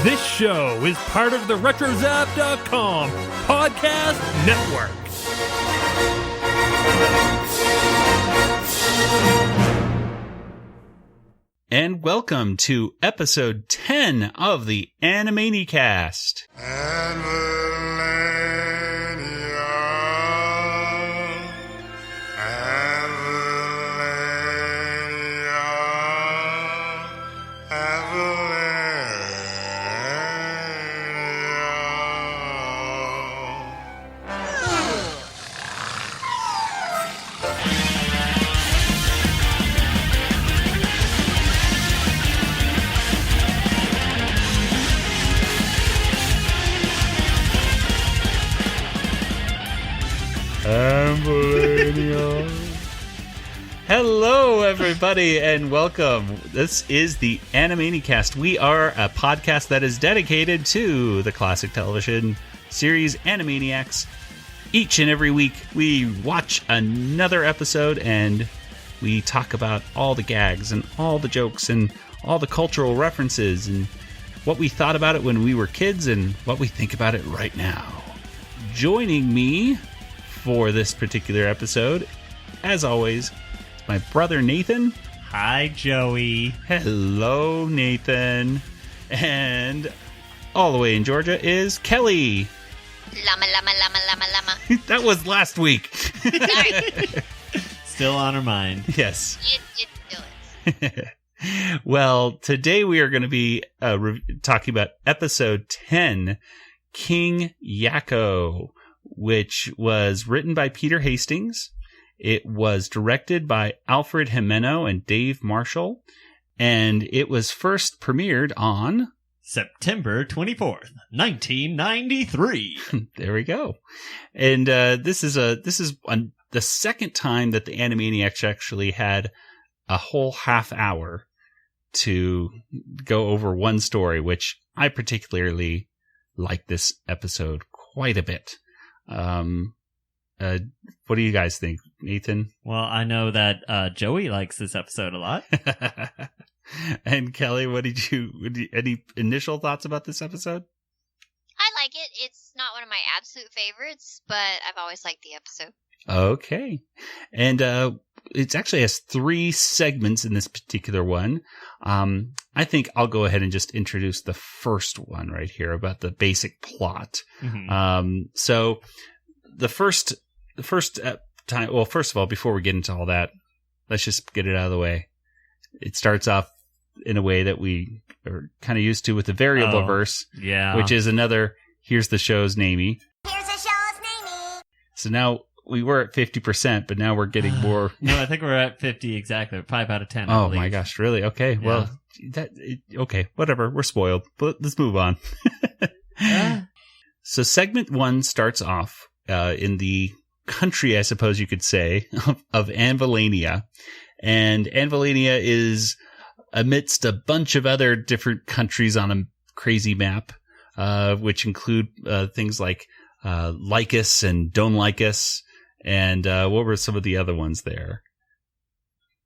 This show is part of the RetroZap.com podcast network. And welcome to episode 10 of the Animanicast. Hello, everybody, and welcome. This is the Animanicast. We are a podcast that is dedicated to the classic television series Animaniacs. Each and every week, we watch another episode, and we talk about all the gags and all the jokes and all the cultural references and what we thought about it when we were kids and what we think about it right now. Joining me for this particular episode, as always, my brother Nathan. Hi, Joey. Hello, Nathan. And all the way in Georgia is Kelly. Llama, llama, llama, llama, llama. That was last week. Sorry. Still on our mind. Yes. You do it. Well, today we are going to be talking about episode 10, King Yakko, which was written by Peter Hastings. It was directed by Alfred Jimeno and Dave Marshall, and it was first premiered on September 24th, 1993. There we go. And this is the second time that the Animaniacs actually had a whole half hour to go over one story, which I particularly like this episode quite a bit. What do you guys think, Nathan? Well, I know that Joey likes this episode a lot. And Kelly, any initial thoughts about this episode? I like it. It's not one of my absolute favorites, but I've always liked the episode. Okay. And it actually has 3 segments in this particular one. I think I'll go ahead and just introduce the first one right here about the basic plot. Mm-hmm. So the first time, well, first of all, before we get into all that, let's just get it out of the way. It starts off in a way that we are kind of used to with the variable verse, which is another, here's the show's namey. Here's the show's namey. So now we were at 50%, but now we're getting more. No, I think we're at 50 exactly. 5 out of 10. Oh my gosh, really? Okay, yeah. Well, okay, whatever. We're spoiled, but let's move on. So segment 1 starts off in the country, I suppose you could say, of Anvilania. And Anvilania is amidst a bunch of other different countries on a crazy map, which include things like us and don't like us. And what were some of the other ones there?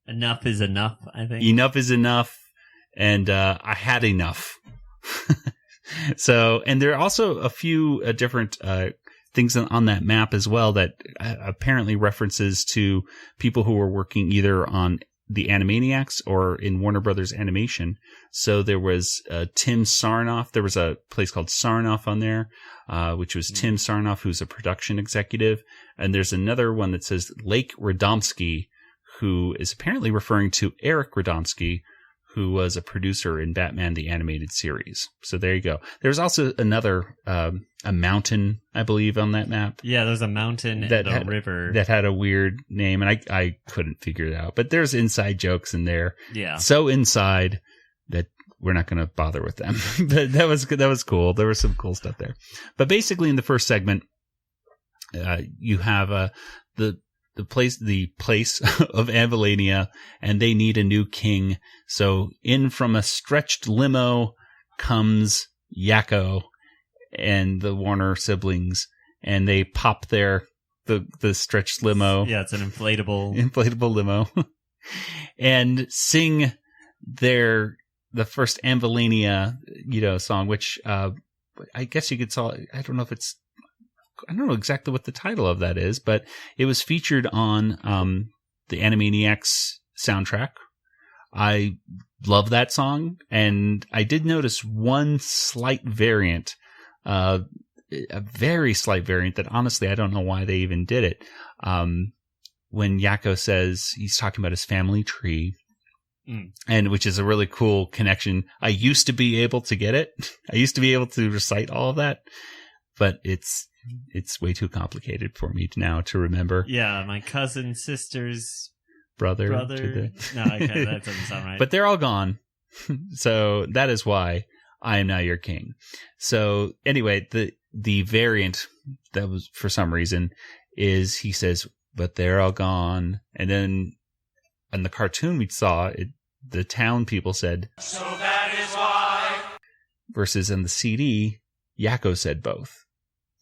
Enough is enough, I think. Enough is enough. And I had enough. So, and there are also a few different things on that map as well that apparently references to people who were working either on the Animaniacs or in Warner Brothers Animation. So there was Tim Sarnoff. There was a place called Sarnoff on there, which was Tim Sarnoff, who's a production executive. And there's another one that says Lake Radomski, who is apparently referring to Eric Radomski, who was a producer in Batman the Animated Series. So there you go. There's also another, a mountain, I believe, on that map. Yeah, there's a mountain and a river. That had a weird name, and I couldn't figure it out. But there's inside jokes in there. Yeah. So inside that we're not going to bother with them. But that was cool. There was some cool stuff there. But basically in the first segment, you have the place of Anvilania, and they need a new king. So in from a stretched limo comes Yakko and the Warner siblings, and they pop the stretched limo. Yeah, it's an inflatable limo, and sing their the first Anvilania, song, which I guess you could call. I don't know exactly what the title of that is, but it was featured on the Animaniacs soundtrack. I love that song, and I did notice one slight variant, a very slight variant that honestly I don't know why they even did it. When Yakko says he's talking about his family tree, and which is a really cool connection. I used to be able to get it. I used to be able to recite all of that, but it's way too complicated for me now to remember. Yeah, my cousin, sister's brother. No, that doesn't sound right. But they're all gone. So that is why I am now your king. So anyway, the variant that was for some reason is he says, but they're all gone. And then in the cartoon we saw, the town people said, so that is why. Versus in the CD, Yakko said both.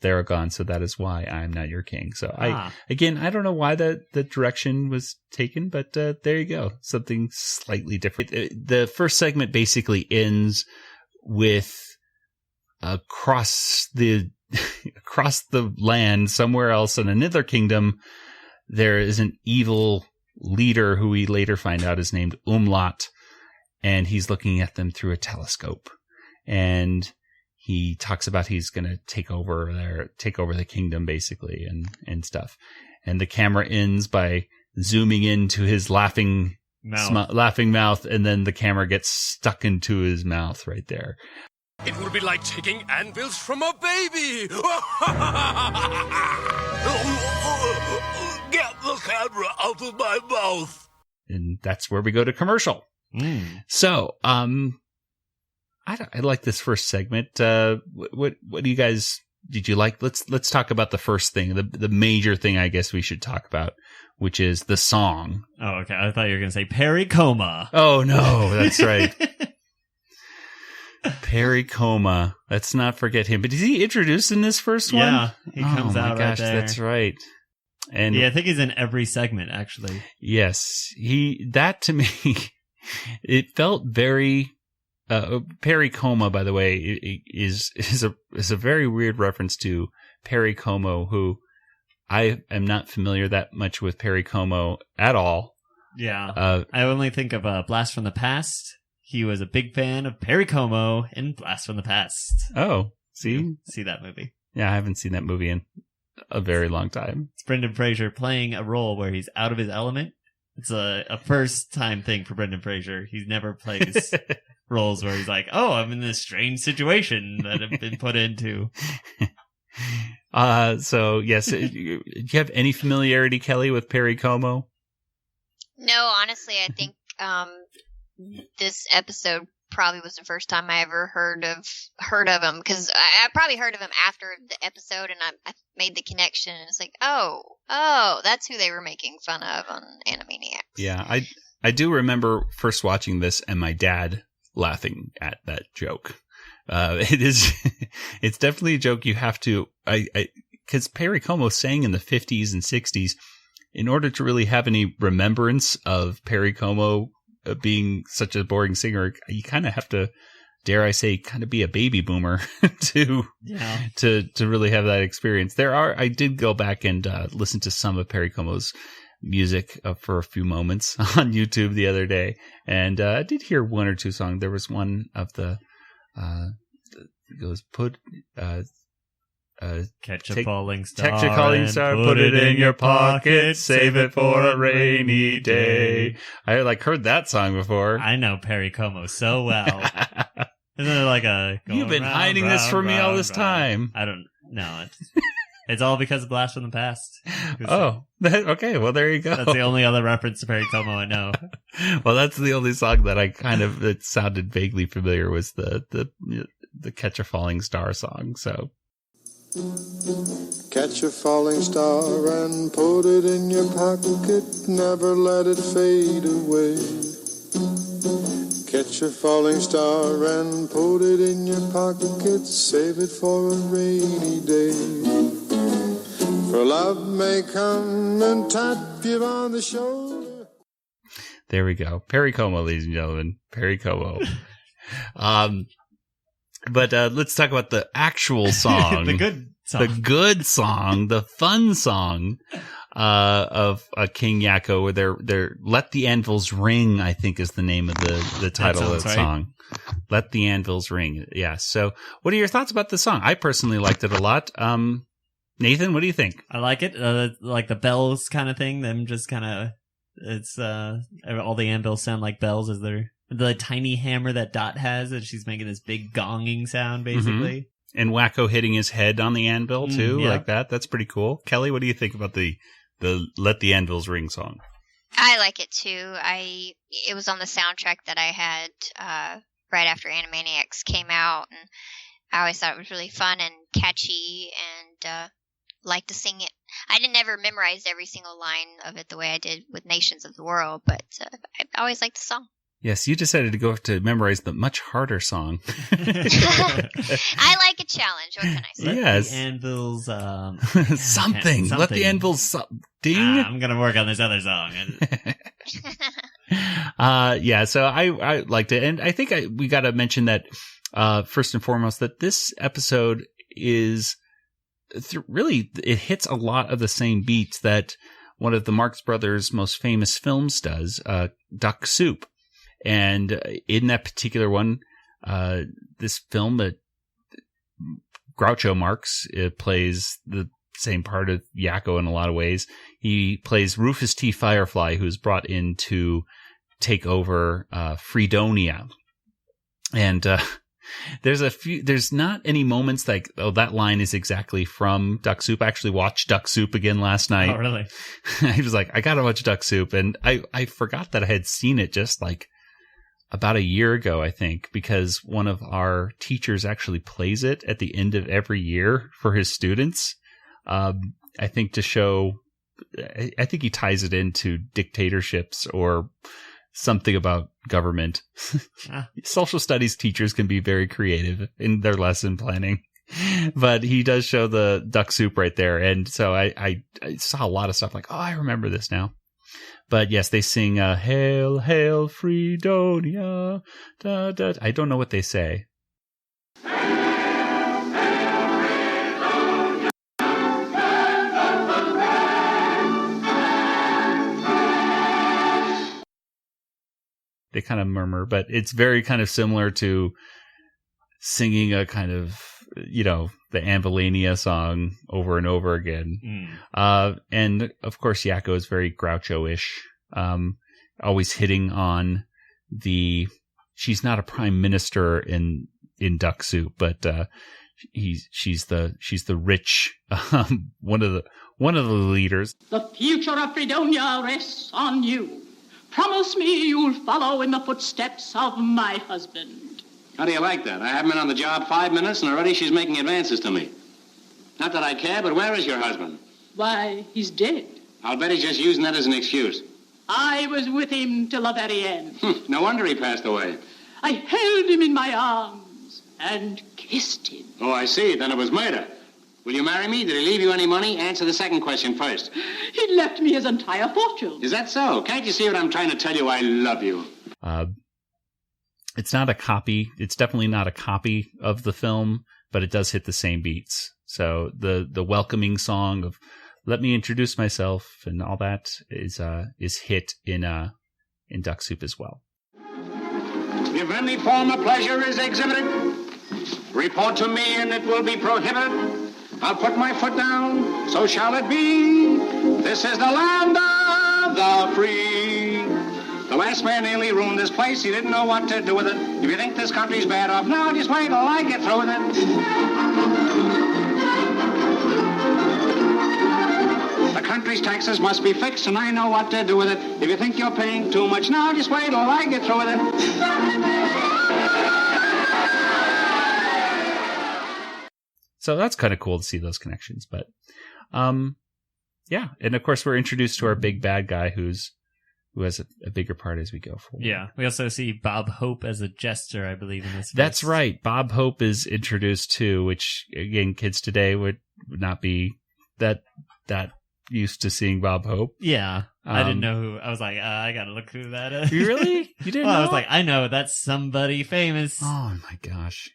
They're gone, so that is why I am not your king. So I don't know why the direction was taken, but there you go. Something slightly different. The first segment basically ends with across the land, somewhere else in another kingdom, there is an evil leader who we later find out is named Umlaut, and he's looking at them through a telescope. And he talks about he's going to take over the kingdom basically and stuff. And the camera ends by zooming into his laughing mouth, and then the camera gets stuck into his mouth right there. It will be like taking anvils from a baby. Get the camera out of my mouth. And that's where we go to commercial. So, I like this first segment. What do you guys, did you like? Let's talk about the first thing, the major thing I guess we should talk about, which is the song. Oh, okay. I thought you were going to say Perry Como. Oh, no, that's right. Perry Como. Let's not forget him. But is he introduced in this first one? Yeah, he comes out right there. That's right. And yeah, I think he's in every segment, actually. Yes. That to me, it felt very... Perry Como, by the way, is a very weird reference to Perry Como, who I am not familiar that much with Perry Como at all. Yeah. I only think of Blast from the Past. He was a big fan of Perry Como in Blast from the Past. Oh, see that movie. Yeah, I haven't seen that movie in a very long time. It's Brendan Fraser playing a role where he's out of his element. It's a first-time thing for Brendan Fraser. He never plays roles where he's like, oh, I'm in this strange situation that I've been put into. So, yes. Do you have any familiarity, Kelly, with Perry Como? No, honestly, I think this episode probably was the first time I ever heard of him, because I probably heard of him after the episode, and I made the connection, and it's like, oh, that's who they were making fun of on Animaniacs. Yeah, I do remember first watching this and my dad laughing at that joke. It's definitely a joke you have to, because Perry Como sang in the 50s and 60s. In order to really have any remembrance of Perry Como being such a boring singer, you kind of have to, dare I say, kind of be a baby boomer to really have that experience. I did go back and listen to some of Perry Como's music for a few moments on YouTube the other day, and I did hear one or two songs. There was one of it goes catch a falling star, put it in your pocket, save it for a rainy day. I heard that song before. I know Perry Como so well. Isn't it like you've been hiding this from me all this time? I don't know. It's all because of Blast from the Past. Oh, okay. Well, there you go. That's the only other reference to Perry Como I know. Well, that's the only song that it sounded vaguely familiar, was the Catch a Falling Star song. So. Catch a falling star and put it in your pocket, never let it fade away. Catch a falling star and put it in your pocket, save it for a rainy day. For love may come and tap you on the shoulder. There we go. Perry Como, ladies and gentlemen. Perry Como. But let's talk about the actual song. The good song. The good song, the fun song of King Yakko, where they're Let the Anvils Ring, I think is the name of the title of the song. Let the Anvils Ring. Yeah. So what are your thoughts about the song? I personally liked it a lot. Nathan, what do you think? I like it. Like the bells kind of thing. Them just kind of, it's, all the anvils sound like bells as the tiny hammer that Dot has, and she's making this big gonging sound, basically. Mm-hmm. And Wakko hitting his head on the anvil, too, yeah. like that. That's pretty cool. Kelly, what do you think about the Let the Anvils Ring song? I like it too. It was on the soundtrack that I had right after Animaniacs came out, and I always thought it was really fun and catchy, and liked to sing it. I didn't ever memorize every single line of it the way I did with Nations of the World, but I always liked the song. Yes, you decided to go to memorize the much harder song. I like a challenge. What can I say? Yes. The anvils, something. Let the anvils ding. I'm going to work on this other song. Yeah, so I liked it. And I think we got to mention that, first and foremost, that this episode is really, it hits a lot of the same beats that one of the Marx Brothers' most famous films does, Duck Soup. And in that particular one, this film, Groucho Marx plays the same part of Yakko in a lot of ways. He plays Rufus T. Firefly, who's brought in to take over Fredonia. And there's not any moments like, oh, that line is exactly from Duck Soup. I actually watched Duck Soup again last night. Oh, really? I was like, I gotta watch Duck Soup. And I forgot that I had seen it just like about a year ago, I think, because one of our teachers actually plays it at the end of every year for his students. I think to show, I think he ties it into dictatorships or something about government. Social studies teachers can be very creative in their lesson planning, but he does show the Duck Soup right there. And so I saw a lot of stuff like, oh, I remember this now. But yes, they sing, Hail, Hail, Fredonia. Da, da. I don't know what they say. They kind of murmur, but it's very kind of similar to singing a kind of, the Anvilania song over and over again. And of course, Yakko is very Groucho-ish, always hitting on she's not a prime minister in Duck Soup, but she's the rich, one of the leaders. The future of Fredonia rests on you. Promise me you'll follow in the footsteps of my husband. How do you like that? I haven't been on the job 5 minutes, and already she's making advances to me. Not that I care, but where is your husband? Why, he's dead. I'll bet he's just using that as an excuse. I was with him till the very end. No wonder he passed away. I held him in my arms and kissed him. Oh, I see. Then it was murder. Will you marry me? Did he leave you any money? Answer the second question first. He left me his entire fortune. Is that so? Can't you see what I'm trying to tell you? I love you. It's not a copy. It's definitely not a copy of the film, but it does hit the same beats. So the welcoming song of "Let me introduce myself" and all that is hit in Duck Soup as well. If any form of pleasure is exhibited, report to me and it will be prohibited. I'll put my foot down, so shall it be. This is the land of the free. The last man nearly ruined this place. He didn't know what to do with it. If you think this country's bad off now, just wait till I get through with it. The country's taxes must be fixed, and I know what to do with it. If you think you're paying too much now, just wait till I get through with it. So that's kind of cool to see those connections. But, yeah. And of course, we're introduced to our big bad guy who has a bigger part as we go forward. Yeah. We also see Bob Hope as a jester, I believe, in this. That's right. Bob Hope is introduced too, which, again, kids today would not be that used to seeing Bob Hope. Yeah. I didn't know who. I was like, I gotta look who that is. You really? You didn't know? I was like, I know, that's somebody famous. Oh my gosh.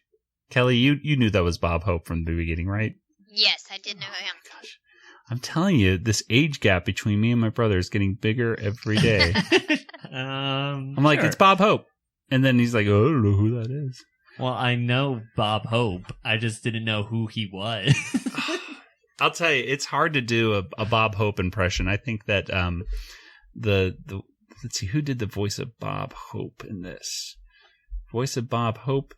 Kelly, you knew that was Bob Hope from the beginning, right? Yes, I did know him. Gosh. I'm telling you, this age gap between me and my brother is getting bigger every day. I'm like, sure. it's Bob Hope. And then he's like, oh, I don't know who that is. Well, I know Bob Hope. I just didn't know who he was. I'll tell you, it's hard to do a Bob Hope impression. I think that let's see, who did the voice of Bob Hope in this? Voice of Bob Hope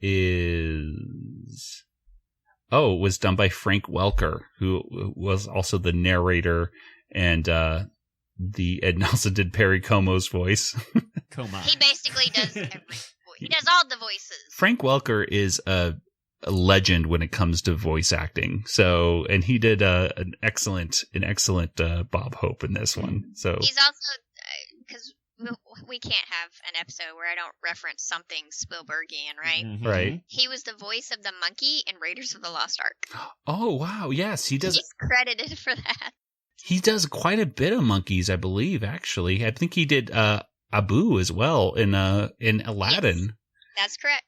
was done by Frank Welker, who was also the narrator, and the Ed Nelson did Perry Como's voice. He basically does every voice. He does all the voices. Frank Welker is a legend when it comes to voice acting. So, and he did an excellent Bob Hope in this one. So he's also, because we can't have an episode where I don't reference something Spielbergian, right? Mm-hmm. Right. He was the voice of the monkey in Raiders of the Lost Ark. Oh wow, yes, he does. He's credited for that. He does quite a bit of monkeys, I believe. Actually, I think he did Abu as well in Aladdin. Yes, that's correct.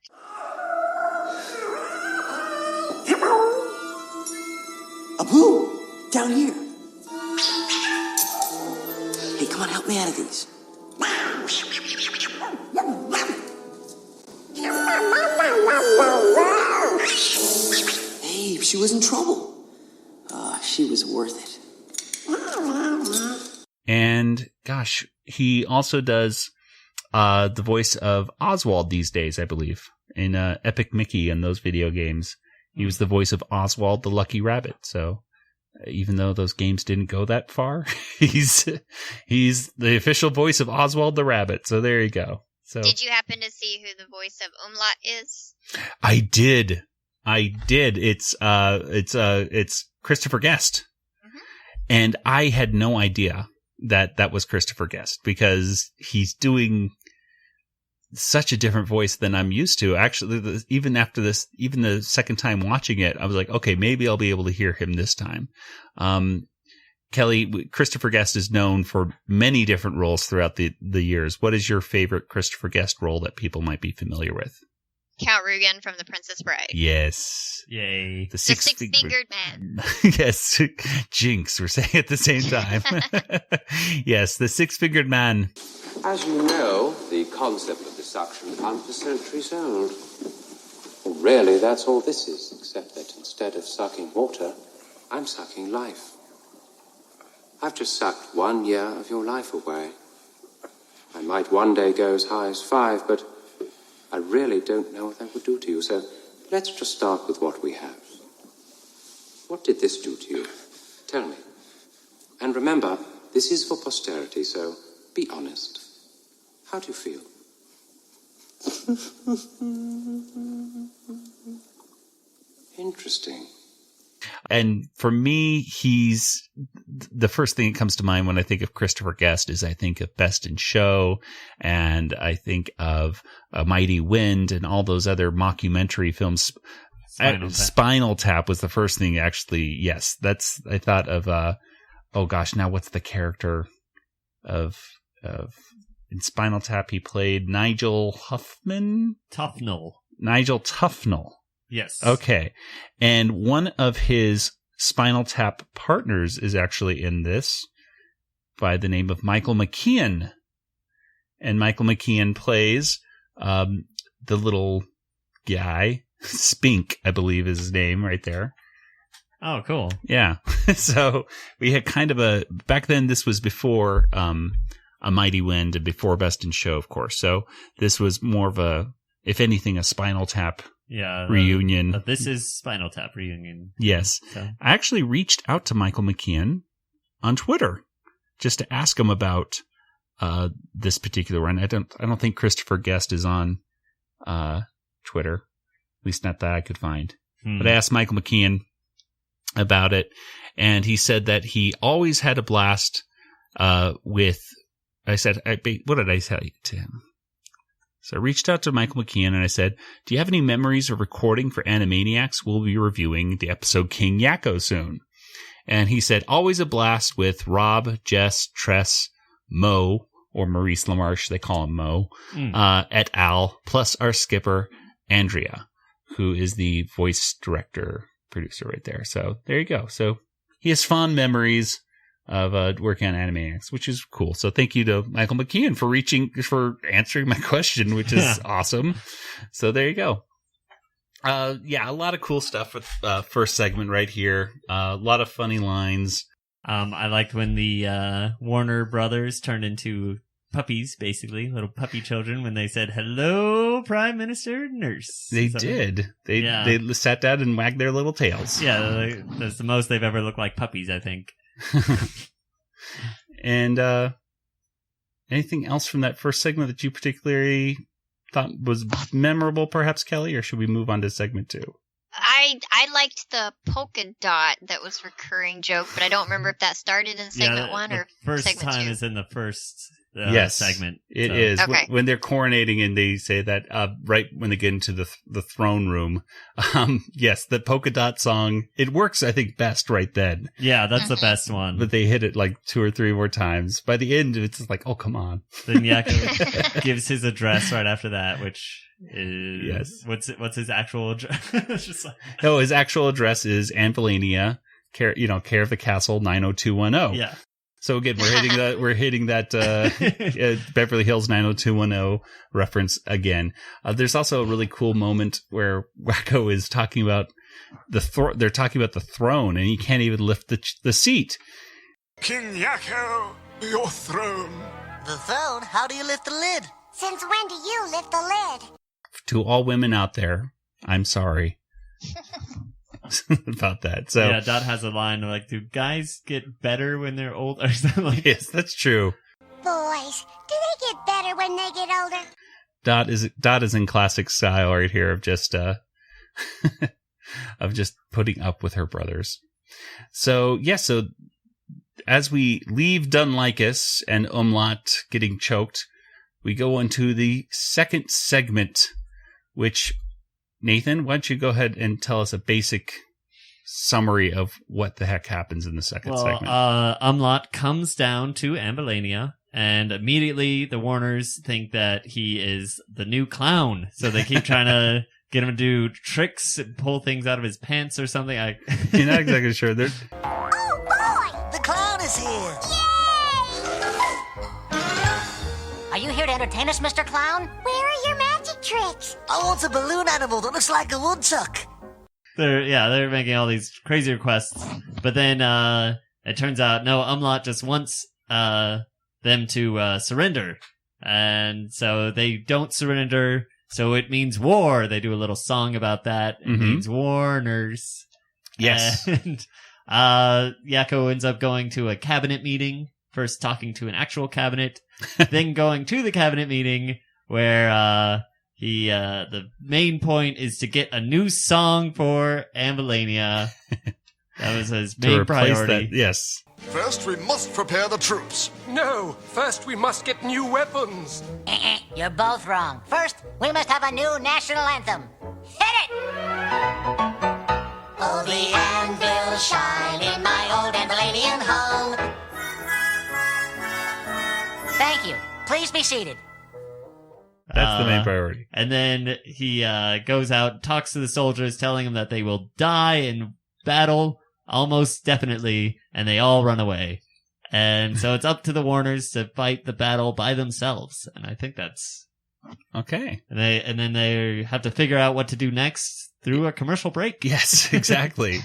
Abu, down here. Hey, come on, help me out of these. Hey, she was in trouble. She was worth it. And gosh, he also does the voice of Oswald these days, I believe, in Epic Mickey and those video games. He was the voice of Oswald the Lucky Rabbit. So even though those games didn't go that far, he's the official voice of Oswald the Rabbit. So there you go. So did you happen to see who the voice of Umlaut is? I did. It's Christopher Guest. Mm-hmm. And I had no idea that was Christopher Guest, because he's doing such a different voice than I'm used to. Actually, even after this, even the second time watching it, I was like, okay, maybe I'll be able to hear him this time. Kelly, Christopher Guest is known for many different roles throughout the years. What is your favorite Christopher Guest role that people might be familiar with? Count Rugen from The Princess Bride. Yes. Yay. The six-fingered man. Yes. Jinx, we're saying at the same time. Yes, the six-fingered man. As you know, the concept of dissection can't be centuries old. Well, really, that's all this is, except that instead of sucking water, I'm sucking life. I've just sucked 1 year of your life away. I might one day go as high as 5, but I really don't know what that would do to you, so let's just start with what we have. What did this do to you? Tell me. And remember, this is for posterity, so be honest. How do you feel? Interesting. And for me, he's the first thing that comes to mind when I think of Christopher Guest is I think of Best in Show, and I think of A Mighty Wind and all those other mockumentary films. Spinal Tap was the first thing, actually. Yes, I thought of. Oh gosh, now what's the character of in Spinal Tap? He played Nigel Tufnell. Nigel Tufnell. Yes. Okay. And one of his Spinal Tap partners is actually in this by the name of Michael McKean. And Michael McKean plays the little guy, Spink, I believe is his name right there. Oh, cool. Yeah. So we had kind of back then this was before A Mighty Wind and before Best in Show, of course. So this was more of if anything, a Spinal Tap reunion. This is Spinal Tap Reunion. Yes. So. I actually reached out to Michael McKean on Twitter just to ask him about this particular one. I don't think Christopher Guest is on Twitter, at least not that I could find. But I asked Michael McKean about it, and he said that he always had a blast with. I said, what did I say to him? So I reached out to Michael McKean and I said, do you have any memories of recording for Animaniacs? We'll be reviewing the episode King Yakko soon. And he said, always a blast with Rob, Jess, Tress, Mo, or Maurice LaMarche, they call him Mo, et al., plus our skipper, Andrea, who is the voice director, producer right there. So there you go. So he has fond memories of working on Animaniacs, which is cool. So thank you to Michael McKeon for answering my question, which is awesome. So there you go. Yeah, a lot of cool stuff with first segment right here. A lot of funny lines. I liked when the Warner brothers turned into puppies, basically, little puppy children, when they said, "Hello, Prime Minister Nurse." They did. They sat down and wagged their little tails. Yeah, that's the most they've ever looked like puppies, I think. And anything else from that first segment that you particularly thought was memorable, perhaps, Kelly, or should we move on to segment 2? I liked the polka dot that was recurring joke, but I don't remember if that started in segment 1 or first segment time 2. is in the first segment. It is. Okay. When they're coronating and they say that right when they get into the throne room. Yes, the polka dot song, it works, I think, best right then. Yeah, that's the best one. But they hit it like 2 or 3 more times. By the end, it's like, oh, come on. Then Yakko gives his address right after that, which is... Yes. What's his actual address? It's just like... No, his actual address is Anvilania, care of the castle, 90210. Yeah. So again, we're hitting that Beverly Hills 90210 reference again. There's also a really cool moment where Yakko is talking about they're talking about the throne, and he can't even lift the seat. King Yakko, your throne. The throne? How do you lift the lid? Since when do you lift the lid? To all women out there, I'm sorry about that. So yeah, Dot has a line like, "Do guys get better when they're old?" Or something like. Yes, that's true. Boys, do they get better when they get older? Dot is in classic style right here of just of just putting up with her brothers. So so as we leave Dunlicus and Umlaut getting choked, we go into the second segment, which, Nathan, why don't you go ahead and tell us a basic summary of what the heck happens in the second segment? Umlaut comes down to Ambilania, and immediately the Warners think that he is the new clown. So they keep trying to get him to do tricks, pull things out of his pants or something. You're not exactly sure. Oh, boy! The clown is here! Are you here to entertain us, Mr. Clown? Where are your magic tricks? I want a balloon animal that looks like a woodchuck. They're making all these crazy requests. But then it turns out, no, Umlaut just wants them to surrender. And so they don't surrender, so it means war. They do a little song about that. It means Warners. Yes. And Yakko ends up going to a cabinet meeting, first talking to an actual cabinet, then going to the cabinet meeting where the main point is to get a new song for Ambilania. That was his main priority. Yes. First, we must prepare the troops. No, first we must get new weapons. You're both wrong. First, we must have a new national anthem. Hit it! Oh, the anvils shine in my old Ambilanian home. Thank you. Please be seated. That's the main priority. And then he goes out, talks to the soldiers, telling them that they will die in battle almost definitely, and they all run away. And so it's up to the Warners to fight the battle by themselves. And I think that's okay. And then they have to figure out what to do next through a commercial break. Yes, exactly.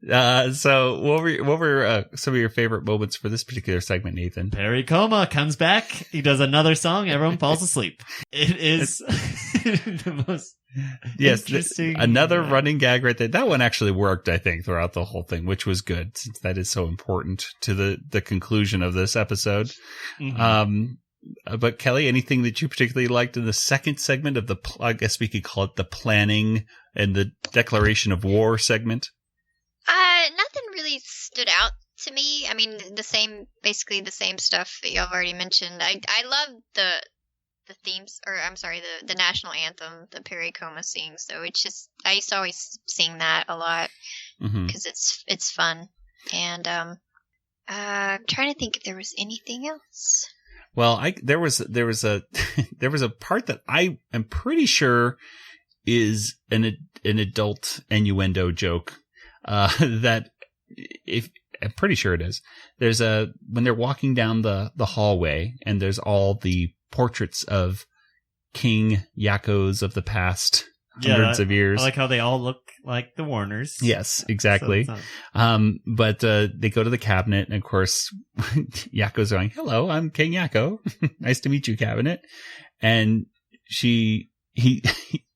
So what were some of your favorite moments for this particular segment, Nathan? Perry Como comes back. He does another song. Everyone falls asleep. It is the most interesting. Another running gag right there. That one actually worked, I think, throughout the whole thing, which was good since that is so important to the conclusion of this episode. But Kelly, anything that you particularly liked in the second segment of I guess we could call it the planning and the declaration of war segment? Nothing really stood out to me. I mean, basically the same stuff that y'all have already mentioned. I love the themes, or I'm sorry, the national anthem that Perry Como sings. So it's just, I used to always sing that a lot because it's fun. And I'm trying to think if there was anything else. Well, there was a there was a part that I am pretty sure is an adult innuendo joke. That I'm pretty sure it is. There's when they're walking down the hallway and there's all the portraits of King Yakkos of the past hundreds of years. I like how they all look like the Warners. Yes, exactly. So but they go to the cabinet, and of course, Yakko's going, "Hello, I'm King Yakko. Nice to meet you, cabinet." And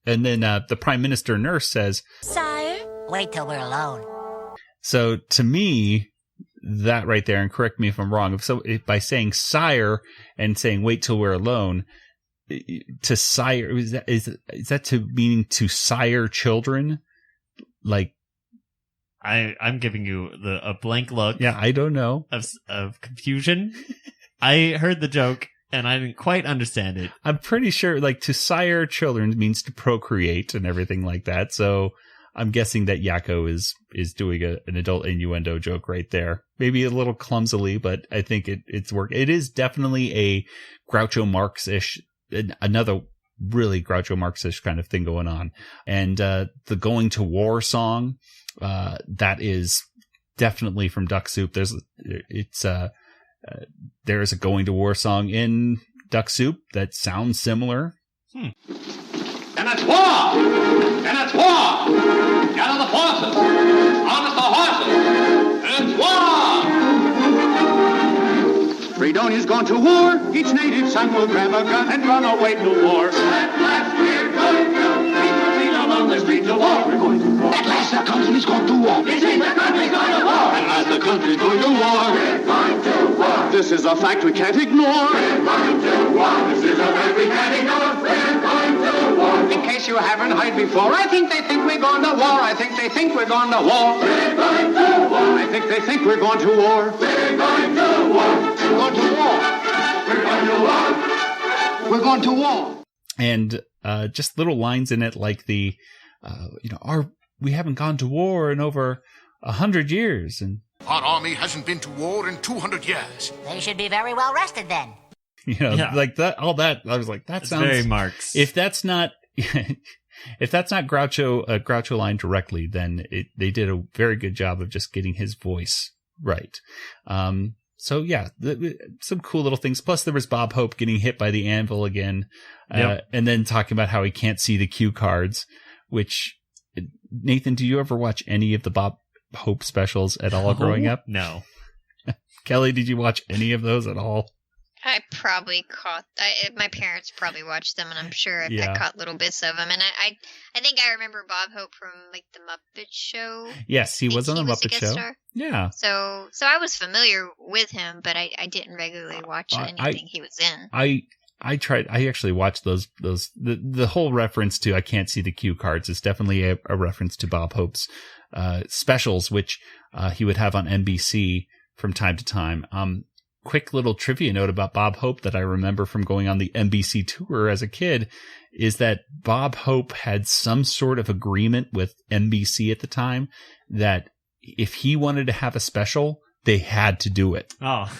and then the Prime Minister nurse says, Sire, wait till we're alone. So to me, that right there, and correct me if I'm wrong, by saying sire and saying wait till we're alone, to sire, is that to meaning to sire children? Like, I'm giving you a blank look. Yeah, I don't know. Of confusion. I heard the joke and I didn't quite understand it. I'm pretty sure like to sire children means to procreate and everything like that. So I'm guessing that Yakko is doing an adult innuendo joke right there. Maybe a little clumsily, but I think it's work. It is definitely a Groucho Marx-ish, another really Groucho Marx-ish kind of thing going on. And the Going to War song, that is definitely from Duck Soup. There is a Going to War song in Duck Soup that sounds similar. And it's war! And it's war! Gather the forces! Harness the horses! It's war! Freedonia's gone to war. Each native son will grab a gun and run away to war. At last we're going to freedom on the streets of war. We're going to war. At last the country's going to war. It means the country's going to war. At last the country's going to war. We're going to war. This is a fact we can't ignore. We're going to war. This is a fact we can't ignore. We're going to war. In case you haven't heard before, I think they think we're going to war. I think they think we're going to war. We're going to war. I think they think we're going to war. We're going to war. We're going to war. We're going to war. We're going to war. And just little lines in it like we haven't gone to war in over 100 years. And our army hasn't been to war in 200 years. They should be very well rested then. Like that, all that. I was like, that sounds very Marx. If that's not Groucho line directly, then they did a very good job of just getting his voice right. So yeah, some cool little things. Plus there was Bob Hope getting hit by the anvil again. And then talking about how he can't see the cue cards, which Nathan, do you ever watch any of the Bob Hope specials at all growing up? No. Kelly, did you watch any of those at all? I probably caught. My parents probably watched them, and I'm sure I caught little bits of them. And I think I remember Bob Hope from like the Muppet Show. Yes, he was on the Muppet Show. Star. Yeah. So I was familiar with him, but I didn't regularly watch anything he was in. I tried. I actually watched those. The whole reference to I can't see the cue cards is definitely a reference to Bob Hope's specials, which he would have on NBC from time to time. Quick little trivia note about Bob Hope that I remember from going on the NBC tour as a kid is that Bob Hope had some sort of agreement with NBC at the time that if he wanted to have a special, they had to do it. Oh.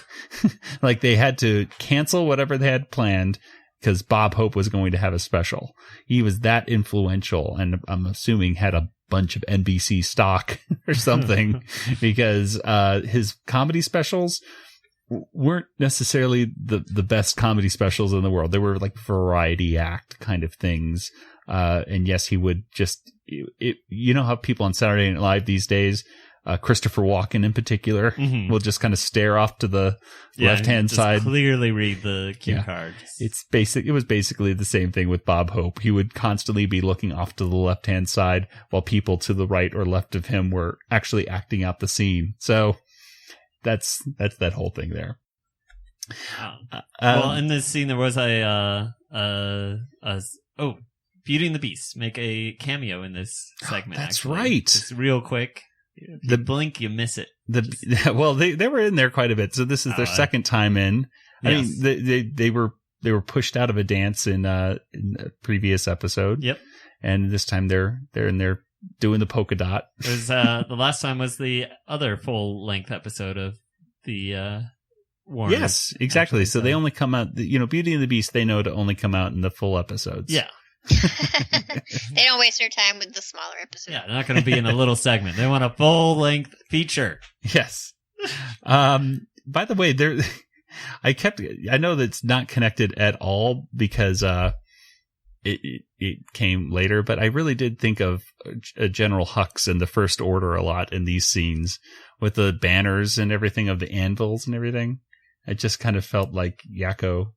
Like they had to cancel whatever they had planned because Bob Hope was going to have a special. He was that influential, and I'm assuming had a bunch of NBC stock or something because his comedy specials weren't necessarily the best comedy specials in the world. They were like variety act kind of things. And yes, he would just, you know how people on Saturday Night Live these days, Christopher Walken in particular, will just kind of stare off to the left-hand side. Clearly read the cue cards. It was basically the same thing with Bob Hope. He would constantly be looking off to the left-hand side while people to the right or left of him were actually acting out the scene. So that's that whole thing there. Well, in this scene, there was Beauty and the Beast make a cameo in this segment. That's actually. right. Just real quick. The blink, you miss it. Well, they were in there quite a bit. So this is their second time in. Yes. I mean, they were pushed out of a dance in a previous episode. Yep. And this time they're in their doing the polka dot. It was the last time was the other full length episode of the Warner. Yes, exactly. So they only come out, Beauty and the Beast, they know to only come out in the full episodes. Yeah. They don't waste their time with the smaller episodes. Yeah, they're not going to be in a little segment. They want a full length feature. Yes. By the way, I know that's not connected at all because it came later, but I really did think of General Hux and the First Order a lot in these scenes with the banners and everything of the anvils and everything. It just kind of felt like Yakko.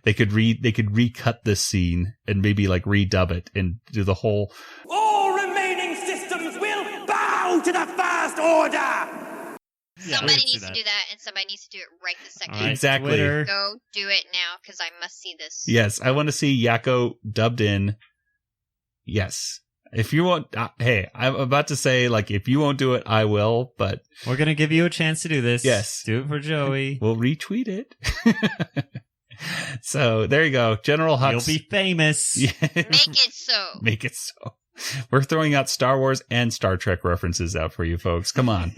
They could recut this scene and maybe like redub it and do the whole. All remaining systems will bow to the First Order. Somebody needs to do that, and somebody needs to do it right this second. Right, exactly. Twitter. Go do it now, because I must see this. Yes, I want to see Yakko dubbed in. Yes. If you won't, hey, I'm about to say, like, if you won't do it, I will, but. We're going to give you a chance to do this. Yes. Do it for Joey. We'll retweet it. So, there you go. General Hux. You'll be famous. Yeah. Make it so. Make it so. We're throwing out Star Wars and Star Trek references out for you folks. Come on.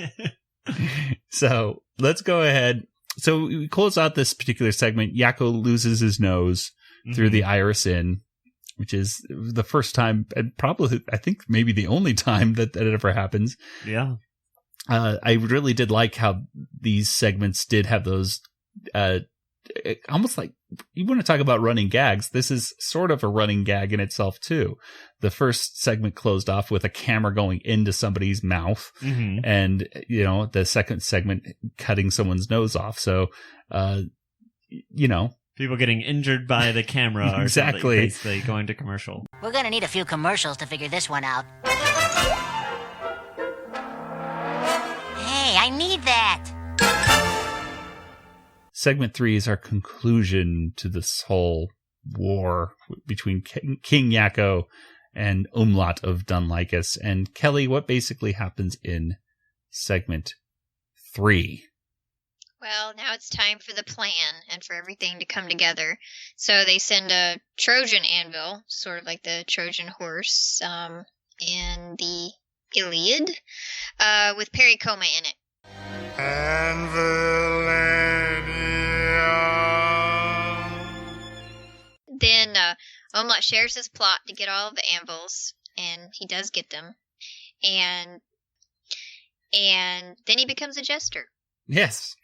So, let's go ahead. So, we close out this particular segment. Yakko loses his nose through the iris in, which is the first time, and probably, I think, maybe the only time that ever happens. Yeah. I really did like how these segments did have those, almost like, you want to talk about running gags. This is sort of a running gag in itself, too. The first segment closed off with a camera going into somebody's mouth, and, the second segment cutting someone's nose off. So, people getting injured by the camera or exactly. something, basically going to commercial. We're gonna need a few commercials to figure this one out. Hey, I need that! Segment 3 is our conclusion to this whole war between King Yakko and Umlaut of Dunlicus. And Kelly, what basically happens in segment 3? Well, now it's time for the plan and for everything to come together. So they send a Trojan anvil, sort of like the Trojan horse, in the Iliad, with Pericoma in it. Then Umlaut shares his plot to get all of the anvils, and he does get them. And then he becomes a jester. Yes,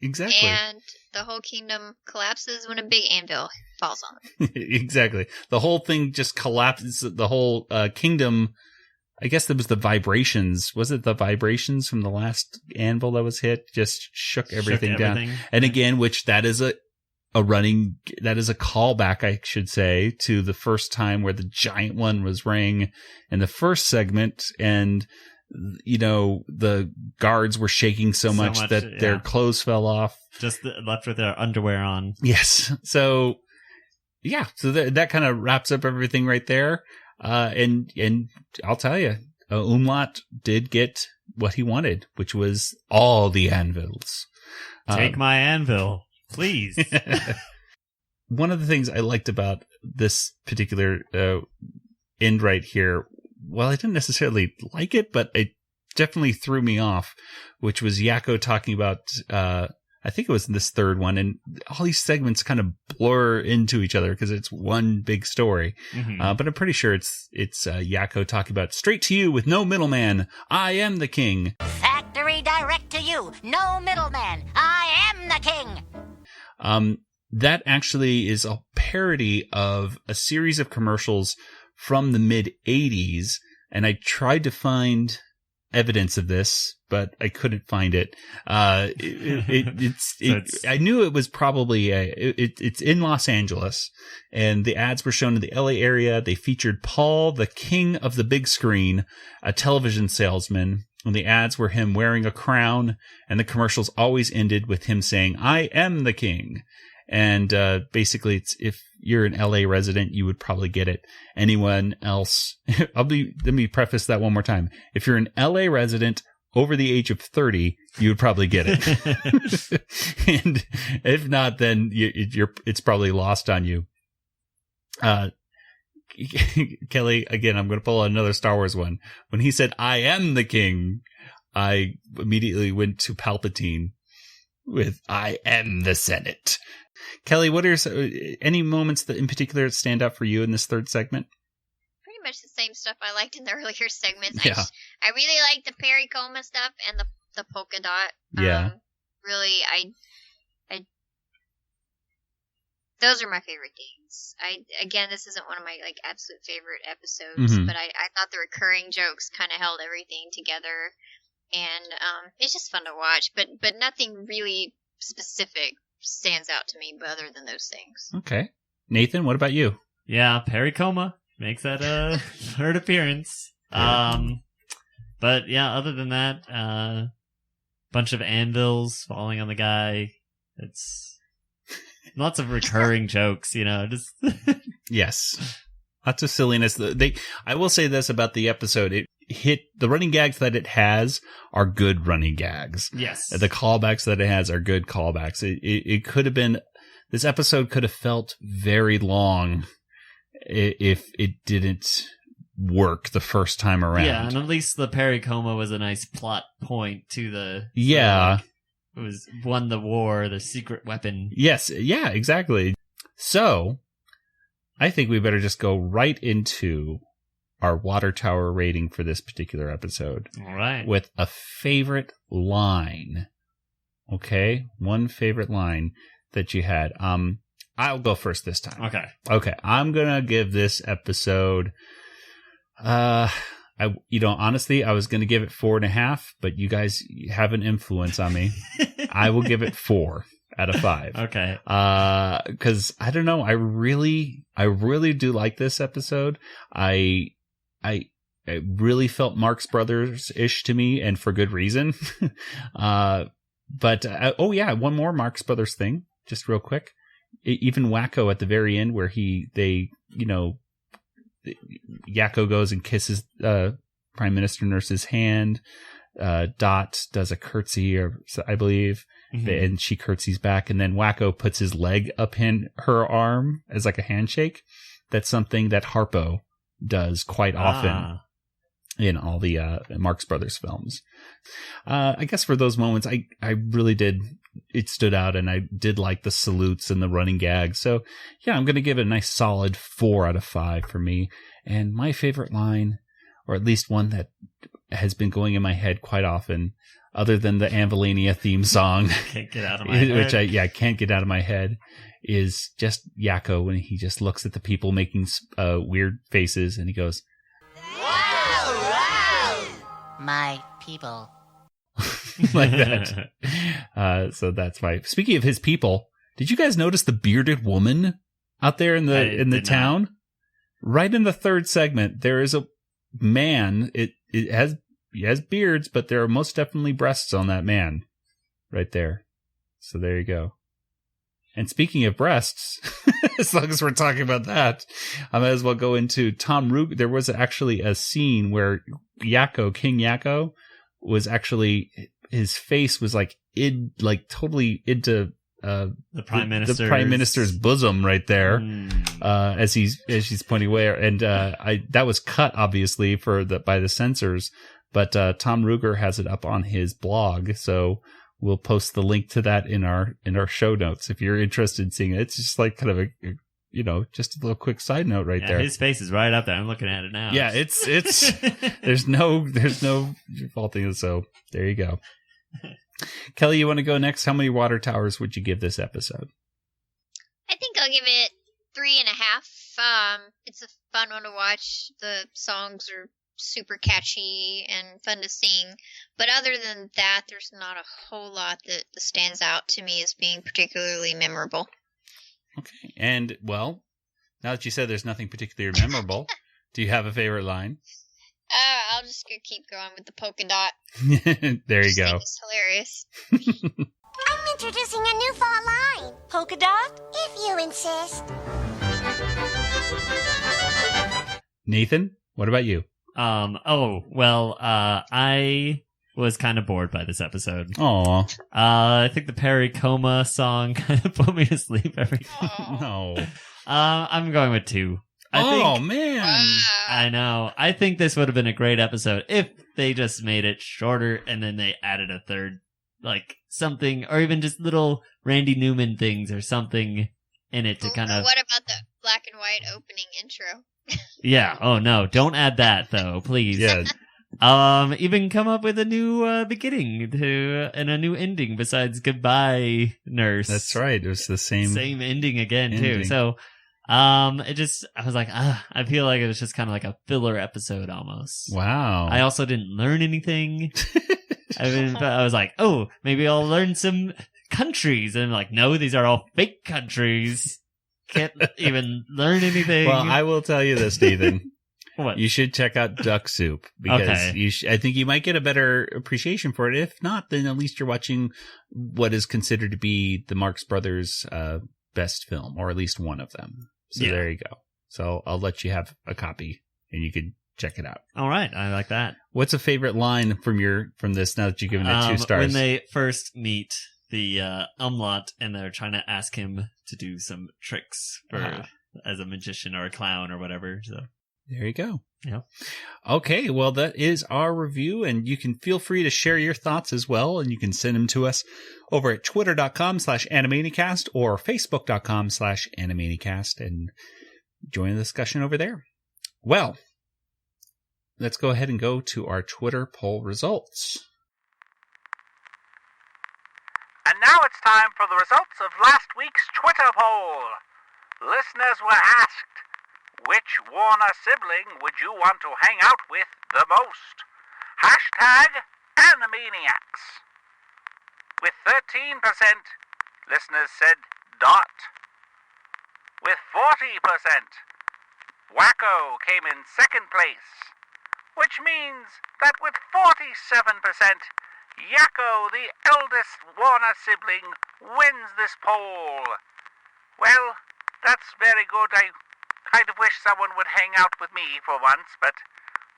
exactly. And the whole kingdom collapses when a big anvil falls on it. Exactly. The whole thing just collapses. The whole kingdom, I guess there was the vibrations. Was it the vibrations from the last anvil that was hit? Just shook everything down. And again, which that is a callback, I should say, to the first time where the giant one was rang in the first segment, and the guards were shaking so much that their clothes fell off. Just left with their underwear on. Yes. So, yeah. So that kind of wraps up everything right there. And I'll tell you, Umlaut did get what he wanted, which was all the anvils. Take my anvil, please. One of the things I liked about this particular end right here, well, I didn't necessarily like it, but it definitely threw me off, which was Yakko talking about, I think it was this third one, and all these segments kind of blur into each other because it's one big story. But I'm pretty sure it's Yakko talking about straight to you with no middleman. I am the king. Factory direct to you. No middleman. I am the king. That actually is a parody of a series of commercials from the mid-'80s, and I tried to find evidence of this, but I couldn't find it. I knew it was probably it's in Los Angeles, and the ads were shown in the LA area. They featured Paul, the king of the big screen, a television salesman, and the ads were him wearing a crown, and the commercials always ended with him saying, I am the king. And basically, it's if you're an LA resident, you would probably get it. Anyone else? Let me preface that one more time. If you're an LA resident over the age of 30, you would probably get it. And if not, then it's probably lost on you. Kelly, again, I'm going to pull out another Star Wars one. When he said, "I am the king," I immediately went to Palpatine with "I am the Senate." Kelly, what are any moments that in particular stand out for you in this third segment? Pretty much the same stuff I liked in the earlier segments. Yeah. I really like the Perry Coma stuff and the polka dot. Yeah. Really, I those are my favorite things. Again, this isn't one of my like absolute favorite episodes, but I thought the recurring jokes kind of held everything together, and it's just fun to watch. But nothing really specific stands out to me other than those things. Okay, Nathan, what about you? Yeah, Perry Coma makes that third appearance. But yeah, other than that, bunch of anvils falling on the guy. It's lots of recurring jokes, just Yes. Lots of silliness. I will say this about the episode. It hit the running gags that it has are good running gags. Yes. The callbacks that it has are good callbacks. It could have been, this episode could have felt very long if it didn't work the first time around. Yeah, and at least the Perry Coma was a nice plot point to the... Yeah. It was won the war, the secret weapon. Yes, yeah, exactly. So, I think we better just go right into our water tower rating for this particular episode. All right. With a favorite line. Okay? One favorite line that you had. I'll go first this time. Okay. I'm gonna give this episode, honestly, I was going to give it 4.5, but you guys have an influence on me. I will give it 4 out of 5. Okay. Cause I don't know. I really do like this episode. I really felt Marx Brothers-ish to me, and for good reason. But one more Marx Brothers thing, just real quick. Even Yakko at the very end where Yakko goes and kisses Prime Minister Nurse's hand. Dot does a curtsy, I believe, and she curtsies back. And then Yakko puts his leg up in her arm as like a handshake. That's something that Harpo does quite often in all the Marx Brothers films. I guess for those moments, I really did. It stood out, and I did like the salutes and the running gags. So, yeah, I'm going to give it a nice solid 4 out of 5 for me. And my favorite line, or at least one that has been going in my head quite often, other than the Anvilania theme song, can't get out of my head. Which I can't get out of my head, is just Yakko when he just looks at the people making weird faces, and he goes, "My people." Like that. So that's my. Speaking of his people, did you guys notice the bearded woman out there in the town? Not. Right in the third segment, there is a man. He has beards, but there are most definitely breasts on that man, right there. So there you go. And speaking of breasts, as long as we're talking about that, I might as well go into Tom Ruger. There was actually a scene where King Yakko, was actually, his face was totally into the Prime Minister's bosom right there, as she's pointing away, and that was cut obviously by the censors, but Tom Ruger has it up on his blog, so we'll post the link to that in our show notes if you're interested in seeing it. It's just like kind of a just a little quick side note right there. His face is right up there. I'm looking at it now. Yeah, it's there's no faulting it. So there you go. Kelly, you want to go next? How many water towers would you give this episode? I think I'll give it 3.5. It's a fun one to watch. The songs are super catchy and fun to sing. But other than that, there's not a whole lot that stands out to me as being particularly memorable. Okay. And, well, now that you said there's nothing particularly memorable, do you have a favorite line? I'll just keep going with the polka dot. There you go. It's hilarious. I'm introducing a new fall line. Polka dot? If you insist. Nathan, what about you? I was kind of bored by this episode. Aw. I think the Perry Coma song kind of put me to sleep every time. No. I'm going with 2. Man. I know. I think this would have been a great episode if they just made it shorter and then they added a third, like something, or even just little Randy Newman things or something in it to kind of. What about the black and white opening intro? Yeah. Oh no! Don't add that though, please. Yeah. Even come up with a new beginning and a new ending besides goodbye, nurse. That's right. It was the same ending again too. So, I was like, I feel like it was just kind of like a filler episode almost. Wow. I also didn't learn anything. I was like, oh, maybe I'll learn some countries, and I'm like, no, these are all fake countries. Can't even learn anything. Well, I will tell you this, Stephen. What? You should check out Duck Soup because I think you might get a better appreciation for it. If not, then at least you're watching what is considered to be the Marx Brothers' best film, or at least one of them. So there you go. So I'll let you have a copy, and you can check it out. All right, I like that. What's a favorite line from this? Now that you've given it 2 stars, when they first meet the umlaut, and they're trying to ask him to do some tricks as a magician or a clown or whatever. So. There you go. Yeah. Okay, well, that is our review, and you can feel free to share your thoughts as well, and you can send them to us over at twitter.com/Animanicast or facebook.com/Animanicast and join the discussion over there. Well, let's go ahead and go to our Twitter poll results. And now it's time for the results of last week's Twitter poll. Listeners were asked, which Warner sibling would you want to hang out with the most? #Animaniacs. With 13%, listeners said Dot. With 40%, Wacko came in second place, which means that with 47%, Yakko, the eldest Warner sibling, wins this poll. Well, that's very good. I kind of wish someone would hang out with me for once, but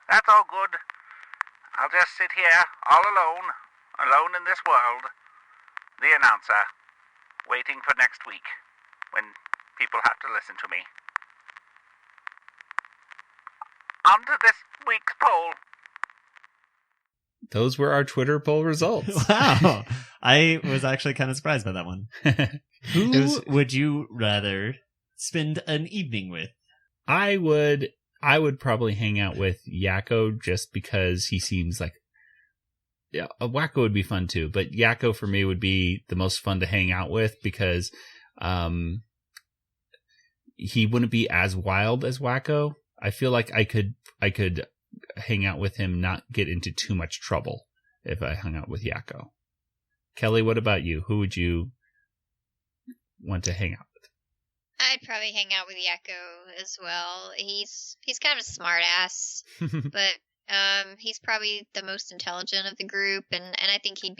that's all good. I'll just sit here, all alone in this world, the announcer, waiting for next week, when people have to listen to me. On to this week's poll. Those were our Twitter poll results. Wow. I was actually kind of surprised by that one. Who would you rather spend an evening with? I would probably hang out with Yakko just because he seems like Wacko would be fun too, but Yakko for me would be the most fun to hang out with because he wouldn't be as wild as Wacko. I feel like I could hang out with him, not get into too much trouble if I hung out with Yakko. Kelly, what about you? Who would you want to hang out with? I'd probably hang out with Yakko as well. He's kind of a smart ass, but he's probably the most intelligent of the group, and I think he'd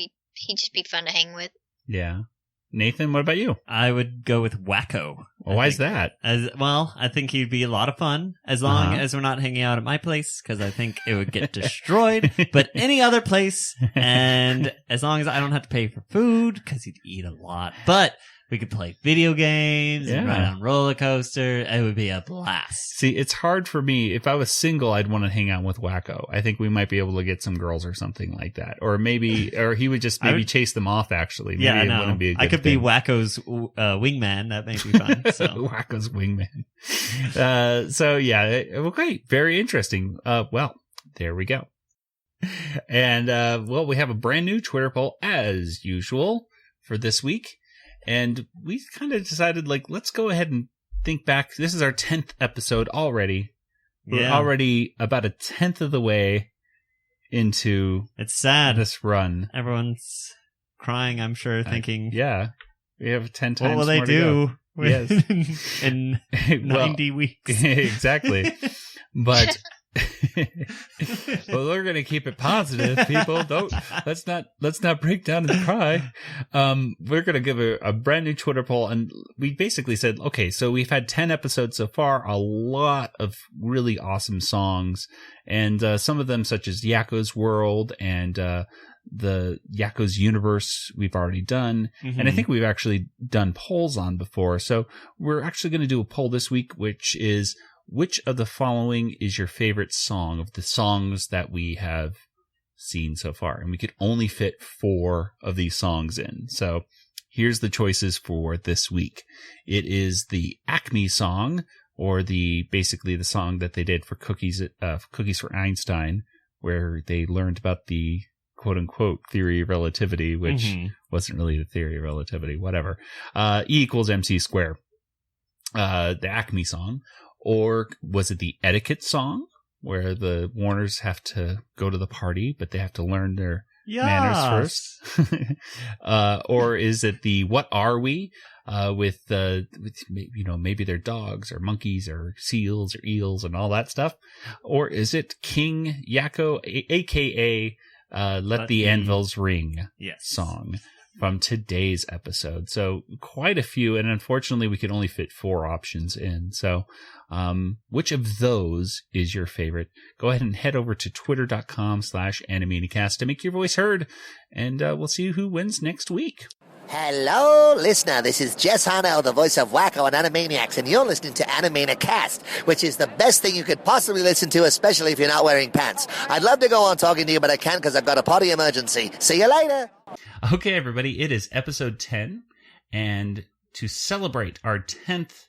just be fun to hang with. Yeah. Nathan, what about you? I would go with Wacko. Well, why is that? I think he'd be a lot of fun as long as we're not hanging out at my place, because I think it would get destroyed. But any other place, and as long as I don't have to pay for food, because he'd eat a lot. But we could play video games and ride on roller coaster. It would be a blast. See, it's hard for me. If I was single, I'd want to hang out with Wacko. I think we might be able to get some girls or something like that. Or he would just chase them off, actually. Maybe it wouldn't be a good I could thing. be Wacko's wingman. That may be fun. So. Wacko's wingman. So, yeah. Well, great. Very interesting. Well, there we go. And, we have a brand new Twitter poll, as usual, for this week. And we kind of decided, let's go ahead and think back. This is our 10th episode already. We're already about a 10th of the way into it's sad. This run. Everyone's crying, I'm sure, thinking... Yeah. We have 10 times what will more they do Yes. in 90 weeks? Exactly. But... well, we're gonna keep it positive, people. Let's not break down and cry. We're gonna give a brand new Twitter poll, and we basically said, okay, so we've had 10 episodes so far, a lot of really awesome songs, and some of them, such as Yakko's World and the Yakko's Universe, we've already done, and I think we've actually done polls on before. So we're actually going to do a poll this week, which is, which of the following is your favorite song of the songs that we have seen so far? And we could only fit 4 of these songs in. So here's the choices for this week. It is the Acme song, or basically the song that they did for Cookies for Einstein, where they learned about the quote-unquote theory of relativity, which wasn't really the theory of relativity, whatever. E = mc squared. The Acme song. Or was it the Etiquette song, where the Warners have to go to the party, but they have to learn their manners first? Or is it the What Are We? With maybe they're dogs or monkeys or seals or eels and all that stuff? Or is it King Yakko, aka Let the Anvils Ring song from today's episode? So quite a few, and unfortunately we could only fit 4 options in. So which of those is your favorite? Go ahead and head over to twitter.com/Animanicast to make your voice heard, and we'll see who wins next week. Hello, listener. This is Jess Harnell, the voice of Yakko and Animaniacs, and you're listening to Animanicast, which is the best thing you could possibly listen to, especially if you're not wearing pants. I'd love to go on talking to you, but I can't because I've got a potty emergency. See you later. Okay, everybody, it is episode 10, and to celebrate our 10th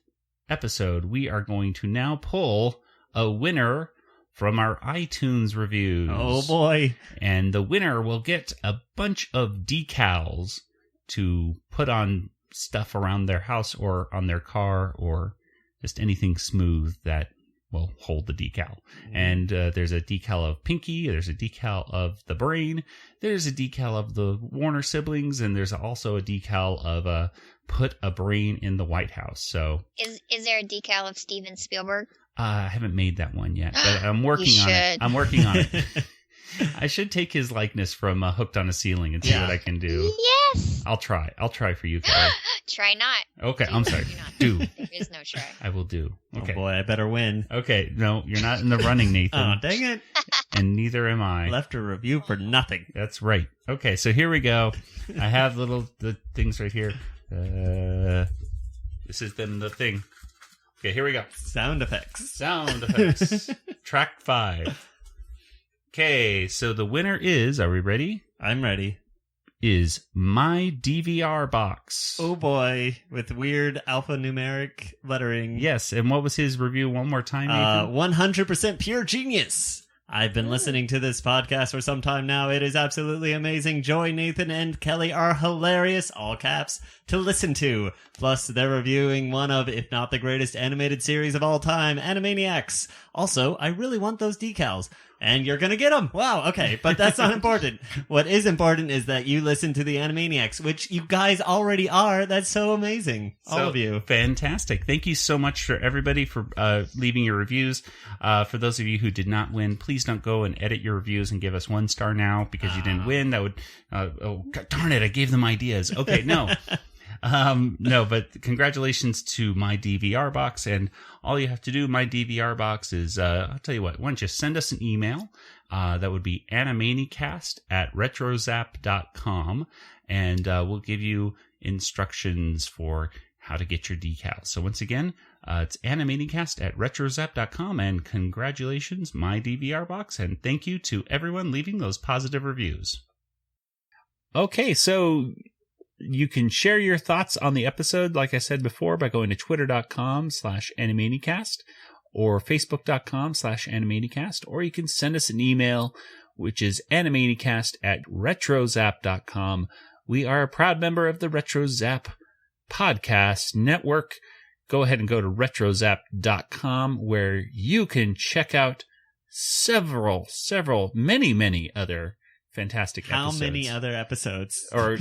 episode, we are going to now pull a winner from our iTunes reviews. Oh, boy. And the winner will get a bunch of decals to put on stuff around their house or on their car, or just anything smooth that will hold the decal. And there's a decal of Pinky, there's a decal of the Brain, there's a decal of the Warner siblings, and there's also a decal of Put a Brain in the White House. So is there a decal of Steven Spielberg? I haven't made that one yet, but I'm working on it. I'm working on it. I should take his likeness from Hooked on a Ceiling and see what I can do. Yes. I'll try for you, Kelly. Try not. Okay, I'm sorry. Do. There is no try. I will do. Okay. Oh boy, I better win. Okay, no, you're not in the running, Nathan. Oh, dang it. And neither am I. Left a review for nothing. That's right. Okay, so here we go. I have the things right here. This has been the thing. Okay, here we go. Sound effects. Track 5. Okay, so the winner is, are we ready? I'm ready. Is My DVR Box. Oh boy, with weird alphanumeric lettering. Yes, and what was his review one more time, Nathan? 100% pure genius. I've been listening to this podcast for some time now. It is absolutely amazing. Joy, Nathan, and Kelly are hilarious, all caps, to listen to. Plus, they're reviewing one of, if not the greatest animated series of all time, Animaniacs. Also, I really want those decals. And you're going to get them. Wow, okay, but that's not important. What is important is that you listen to the Animaniacs, which you guys already are. That's so amazing. All of you. Fantastic. Thank you so much for everybody for leaving your reviews. For those of you who did not win, please don't go and edit your reviews and give us 1 star now because you didn't win. That would, darn it, I gave them ideas. Okay, no. No, but congratulations to My DVR Box, and all you have to do, My DVR Box, is, I'll tell you what, why don't you send us an email, that would be animanicast@retrozap.com, and we'll give you instructions for how to get your decals. So once again, it's animanicast@retrozap.com, and congratulations, My DVR Box, and thank you to everyone leaving those positive reviews. Okay, so you can share your thoughts on the episode, like I said before, by going to twitter.com/Animanicast or facebook.com/Animanicast, or you can send us an email, which is animanicast@retrozap.com. We are a proud member of the RetroZap Podcast Network. Go ahead and go to retrozap.com, where you can check out many other fantastic episodes. How many other episodes? Or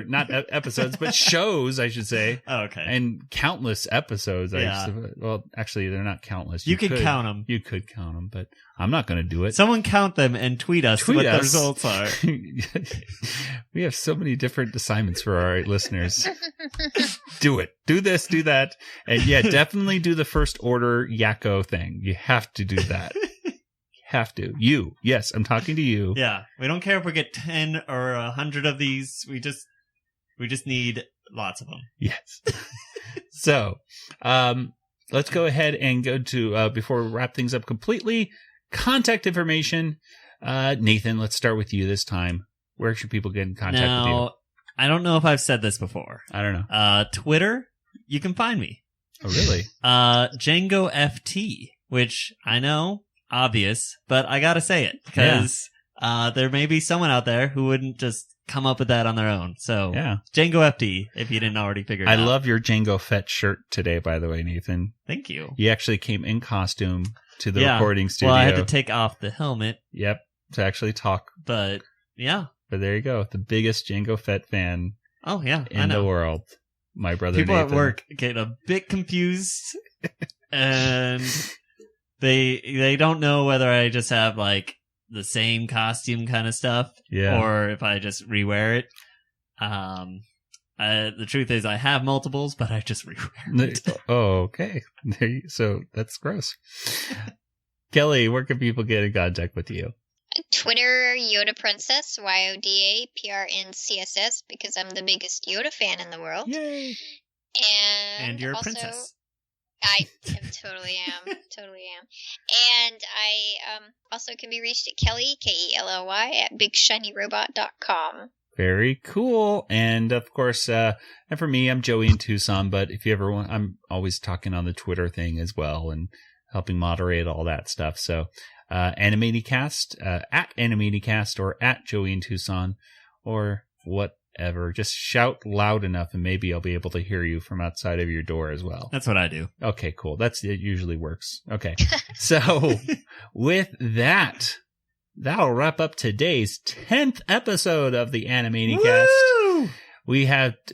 not episodes, but shows, I should say. Oh, okay. And countless episodes. Yeah. Well, actually, they're not countless. You could count them. You could count them, but I'm not going to do it. Someone count them and tweet us what the results are. We have so many different assignments for our listeners. Do it. Do this, do that. And yeah, definitely do the first order Yakko thing. You have to do that. Have to. You. Yes, I'm talking to you. Yeah. We don't care if we get 10 or 100 of these. We just need lots of them. Yes. So, let's go ahead and go to, before we wrap things up completely, contact information. Nathan, let's start with you this time. Where should people get in contact with you? I don't know if I've said this before. I don't know. Twitter, you can find me. Oh, really? Django FT, which I know, obvious, but I gotta say it because there may be someone out there who wouldn't just come up with that on their own. So, Django FT, if you didn't already figure it out. I love your Django Fett shirt today, by the way, Nathan. Thank you. You actually came in costume to the recording studio. Well, I had to take off the helmet. Yep, to actually talk. But, But there you go. The biggest Django Fett fan in the world. My brother People Nathan. at work get a bit confused and they don't know whether I just have like the same costume kind of stuff or if I just rewear it. The truth is I have multiples, but I just rewear it. Oh, okay. So that's gross. Kelly, where can people get in contact with you? Twitter, Yoda Princess, YODAPRNCSS, because I'm the biggest Yoda fan in the world. Yay! And you're also, a princess. I totally am. And I also can be reached at Kelly, KELLY, at BigShinyRobot.com. Very cool. And of course, and for me, I'm Joey in Tucson, but if you ever want, I'm always talking on the Twitter thing as well and helping moderate all that stuff. So, Animanicast, at Animanicast or at Joey in Tucson or whatever. Just shout loud enough and maybe I'll be able to hear you from outside of your door as well. That's what I do. Okay, cool. It usually works. Okay. So with that, that'll wrap up today's 10th episode of the Animanicast. Woo! We're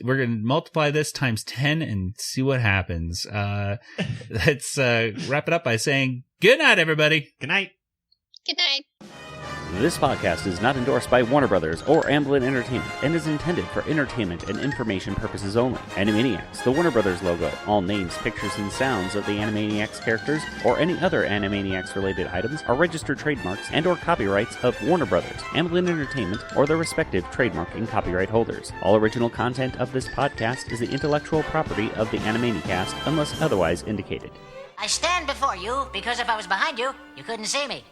going to multiply this times 10 and see what happens. Let's wrap it up by saying good night, everybody. Good night. Good night. This podcast is not endorsed by Warner Brothers or Amblin Entertainment and is intended for entertainment and information purposes only. Animaniacs, the Warner Brothers logo, all names, pictures, and sounds of the Animaniacs characters or any other Animaniacs-related items are registered trademarks and or copyrights of Warner Brothers, Amblin Entertainment, or their respective trademark and copyright holders. All original content of this podcast is the intellectual property of the Animanicast unless otherwise indicated. I stand before you because if I was behind you, you couldn't see me.